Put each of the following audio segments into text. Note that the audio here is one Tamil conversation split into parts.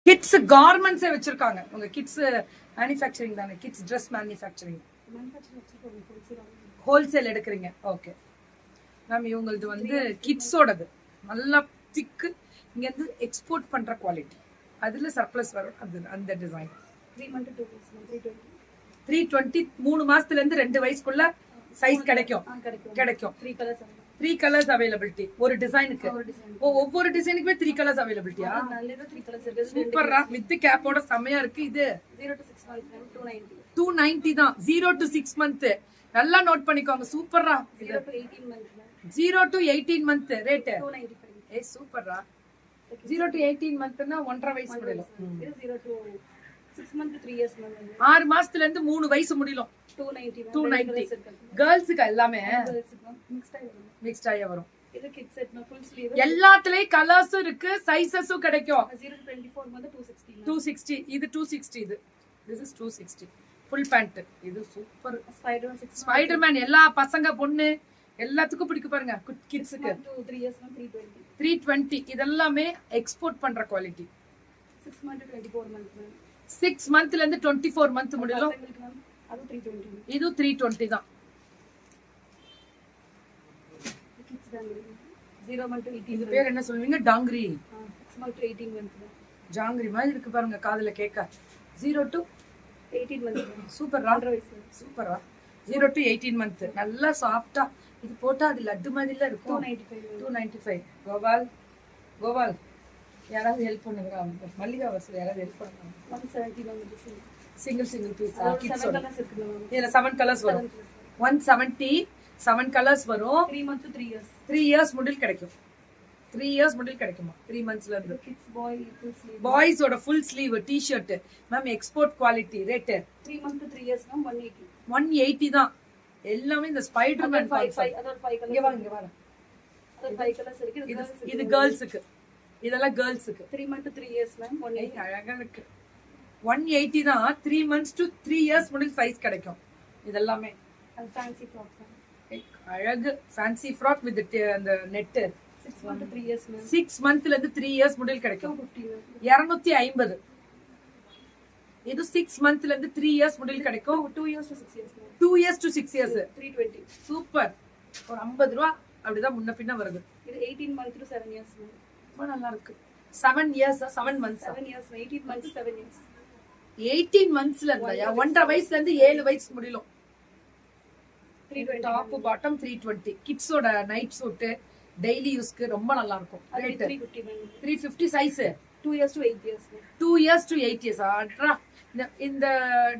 கிட்ஸ் கார்மெண்ட்ஸே வச்சிருக்காங்க. உங்க கிட்ஸ் மேனுஃபேக்சரிங் தானே? கிட்ஸ் ட்ரெஸ் மேனுஃபேக்சரிங் ஹோல்சேல் எடுக்கிறீங்க. ஓகே மேம், இவங்களது வந்து கிட்ஸோடது நல்லா திக்கு, இங்க இருந்து எக்ஸ்போர்ட் பண்ற குவாலிட்டி, அதுல சர்ப்ளஸ் வரும். அது அந்த டிசைன் 320 3 மாசத்துல இருந்து 2 வயசுக்குள்ள சைஸ் கிடைக்கும். 3 கலர்ஸ் அவைலபிலிட்டி ஒரு டிசைனுக்கு. ஒவ்வொரு டிசைனுக்குமே 3 கலர்ஸ் அவைலபிலிட்டியா? சூப்பரா, வித் கேப்போட செமையா இருக்கு. இது 290 தான். 0 to 6 month. நல்லா நோட் பண்ணிக்கோங்க. சூப்பரா. 0 to 18 month ரேட் 295. சூப்பரா. 0 to 18 monthனா 1.5 வயசு முடியல. 0 to 6 month 3 years மேம். 6 மாசத்துல இருந்து 3 வயசு முடியல. 290. கேர்ள்ஸ்க்கு எல்லாமே மிக்ஸ்ட் ஆயா வரும். இது கிட்ஸ் செட் ஃபுல் ஸ்லீவ். எல்லாத்துலயும் கலர்ஸும் இருக்கு, சைஸஸும் கிடைக்கும். 0 to 24 month 260. இது 260. இது this is 260 ஃபுல் பேண்ட். இது சூப்பர். ஸ்பைடர்மேன் எல்லா பசங்க பொண்ணு எல்லாத்துக்கும் பிடிக்கும் பாருங்க. கிட்ஸ்க்கு 3 years 320. இதெல்லாமே எக்ஸ்போர்ட் பண்ற குவாலிட்டி. 6 month to 24 month. 6 monthல இருந்து 24 month முடியல. அது 320. இது 320 தான். 0 month to 18. இது பேர் என்ன சொல்வீங்க? டாங்கிரி. 6 month to 18 month. ஜாங்கிரி மாதிரி இருக்கு பாருங்க, காதுல கேக்க. 0 to 18 month. சூப்பரா. சூப்பரா. 0 to 18 month. நல்லா சாஃப்ட்டா. இது போட்டா அது லட்டு மாதிரில இருக்கும். 295. கோபால் யாராவது ஹெல்ப் பண்ணுங்க. மல்லிகா வர்ஸ்ல யாராவது ஹெல்ப் பண்ணுங்க. 170 சிங்கிள் பீஸ். கிட்ஸோட இதுல 7 கலர்ஸ் வரும். 170 7 கலர்ஸ் வரும். 3 months to 3 years. 3 years முடில் கிடைக்கும். 3 years முடில் கிடைக்குமா? 3 monthsல இருந்து. கிட்ஸ் பாய்ஸ் ஓட full sleeve T-shirt ma'am, export quality. Rate 3 months to 3 years ma'am 180. 180 தான். எல்லாமே இந்த ஸ்பைடர்மேன் கான்செப்ட். அதோட 5 கலர்ஸ். இங்க வாங்க. அதோட 5 கலர்ஸ் இருக்கு. இது கேர்ள்ஸ்க்கு. இதெல்லாம் கேர்ள்ஸ்க்கு. 3 months to 3 years மேம் 180. அழகா இருக்கு. 180 தான். 3 months to 3 years முடில் சைஸ் கிடைக்கும். இதெல்லாமே ஃபேன்சி ஃப்ராக். அழகு ஃபேன்சி ஃப்ராக் வித் அந்த net. 6 month to 3 years ma'am. 6 monthல இருந்து 3 years முடில் கிடைக்கும். 250. இது 6 monthல இருந்து 3 years முடில் கிடைக்கும். 2 years to 6 years ma'am. 2 years to 6 years 320. Super. ஒரு 50 ரூபாய் அப்படிதான் முன்ன பின்ன வருது. இது 18 month to 7 years மேம். ரொம்ப நல்லா இருக்கு. 7 years 7 months. 7 years 18 months to 7 years. 18 monthsல இருந்தா 1.5 வயசுல இருந்து 7 வயசு முடியல. 320. Top bottom 320. கிட்ஸோட நைட் சூட் டெய்லி யூஸ்க்கு ரொம்ப நல்லா இருக்கும். Rate 350. Size 2 years to 8 years. 2 years to 8 years. அட்ரா, இந்த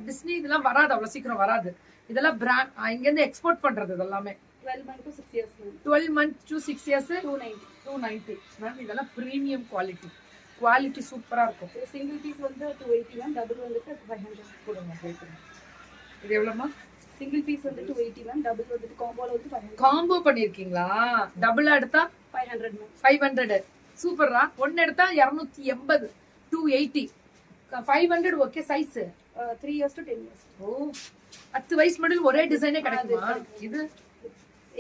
டிஸ்னி இதெல்லாம் வராது, அவ்வளவு சீக்கிரம் வராது. இதெல்லாம் பிராண்ட் இங்க இருந்து எக்ஸ்போர்ட் பண்றது. இதெல்லாமே 12 month to 6 years. 12 month to 6 years 290. Ma'am, இதெல்லாம் பிரீமியம் குவாலிட்டி சூப்பரா இருக்கும். சிங்கிள் பீஸ் வந்து 280 மேம். டபுள் வந்து 500 கொடுங்க. இது எவ்வளவுமா? சிங்கிள் பீஸ் வந்து 280 மேம். டபுள் வந்து காம்போல வந்து 500. காம்போ பண்ணிருக்கீங்களா? டபுள் எடுத்தா 500 மேம். 500. சூப்பரா. ஒன்னு எடுத்தா 280. 280. 500. Okay. Size 3 years to 10 years. ஓ, 10 வயசு முடில் ஒரே டிசைனே கிடைக்குமா? இது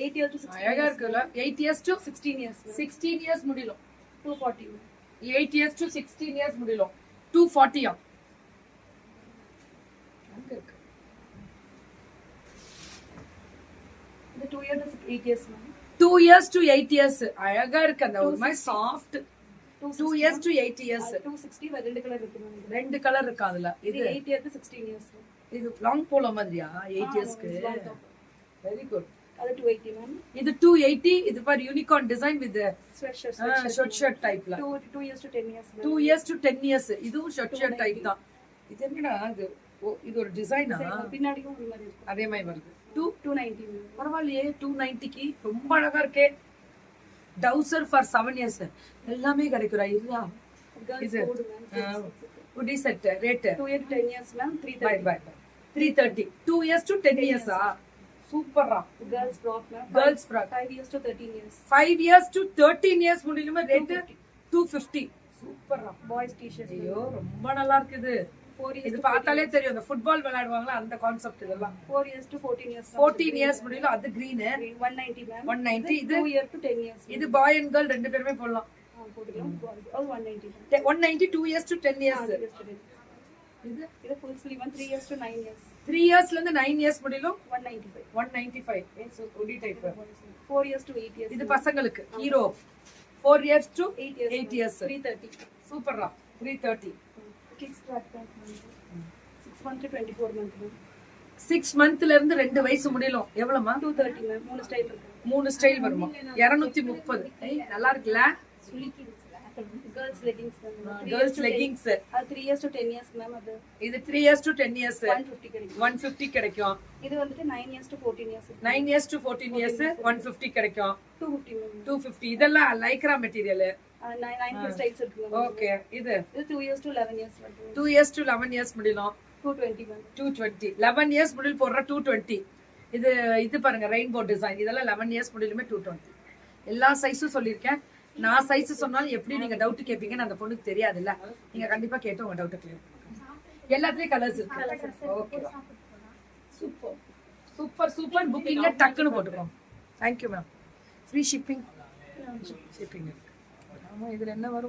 8 years to 16. அழகா இருக்குல. 8 years to 16 years. 16 years முடியல. 240. 8 years to 16 years முடியல. 240. அங்க இருக்கு. இது 2 years to 8 years ma'am. 2 years to 8 years. அழகா இருக்கு. அந்த ஒரு மாதிரி சாஃப்ட். 2 years to 8 years. 260. ரெண்டு கலர் இருக்கு மேம். ரெண்டு கலர் இருக்கு அதுல. இது 8 years to 16 years. இது லாங் போலோ மாதிரியா? 8 yearsக்கு. Very good. அது 280 மேம். இது 280. இது பார் யூனிகார்ன் டிசைன் வித் ஷர்ட் டைப்ல. 2 years to 10 years. 2 years to 10 years. இதுவும் ஷர்ட் டைப் தான். இது என்னடா இது ஒரு டிசைனா? பின்னாடியும் ஒரு மாதிரி இருக்கு. அதே மாதிரி வருது. 290. பரவாயில்லையே. 290க்கு ரொம்ப அழகா இருக்கே. டவுசர் ஃபார் 7 years எல்லாமே கிடைக்குறா. இதுதா இது குடி set. Rate 2 years to 10 years ma'am. 330. 2 years to 10 years. சூப்பரா. Girls frock ma'am. Girls frock 5 years to 13 years. 5 years to 13 years முடியுமா? ரேட் 250. சூப்பரா. Boys T-shirt. ஐயோ, ரொம்ப நல்லா இருக்குது. இது பார்த்தாலே தெரியும், அந்த ஃபுட்பால் விளையாடுவாங்களா அந்த கான்செப்ட். இதெல்லாம் 4 years to 14 years. 14 years முடியல. அது கிரீன் 190 மேம். 190. இது 2 years to 10 years. இது பாய் அண்ட் கேர்ள் ரெண்டு பேருமே போடலாம். போட்டுக்கலாம். அது 190. 190 2 years to 10 years. இது full sleeve 3 years to 9 years. 3 yearsல இருந்து 9 years முடியலும் 195. 195. So body type. 4 years to 8 years. இது பசங்களுக்கு ஹீரோ 4 years to 8 years. 330. சூப்பர்ரா 330. Kids track pant 6 month to 24 month. 6 monthல இருந்து 2 வயசு முடியலும் எவ்வளவுமா? 230 மேம். 3 ஸ்டைல் இருக்கு. 3 ஸ்டைல் வருமா? 230. நல்லா இருக்குல்ல? Girls leggings. Girls leggings. அது 3 years to 10 years மேம். அது இது 3 years to 10 years 150 கிடைக்கும். 150 கிடைக்கும். இது வந்துட்டு 9 years to 14 years. 9 years to 14 years 150 கிடைக்கும். 250 மேம். 250. இதெல்லாம் லைக்ரா மெட்டீரியல். 9 ஸ்டைல்ஸ் இருக்கு மேம். ஓகே. இது 2 years to 11 years வருது. 2 years to 11 years முடியலும் 220 ma'am. 220. 11 years முடியல் போடுற 220. இது பாருங்க ரெயின்போ டிசைன். இதெல்லாம் 11 years முடியலுமே 220. எல்லா சைஸும் சொல்லியிருக்கேன். நான் சைஸ் சொன்னாலும் எப்படி நீங்க டவுட் கேட்பீங்கன்னு அந்த பொண்ணுக்கு தெரியாதுல்ல. நீங்க கண்டிப்பா கேட்டு உங்க டவுட் கிளியர் பண்ணுங்க. எல்லாத்துலயும் கலர்ஸ் இருக்கு. Okay super super super. புக்கிங்க டக்குன்னு போட்டுக்கோங்க. Thank you ma'am. ஃப்ரீ ஷிப்பிங் இருக்கு. ஆமா இதுல என்ன வரும்?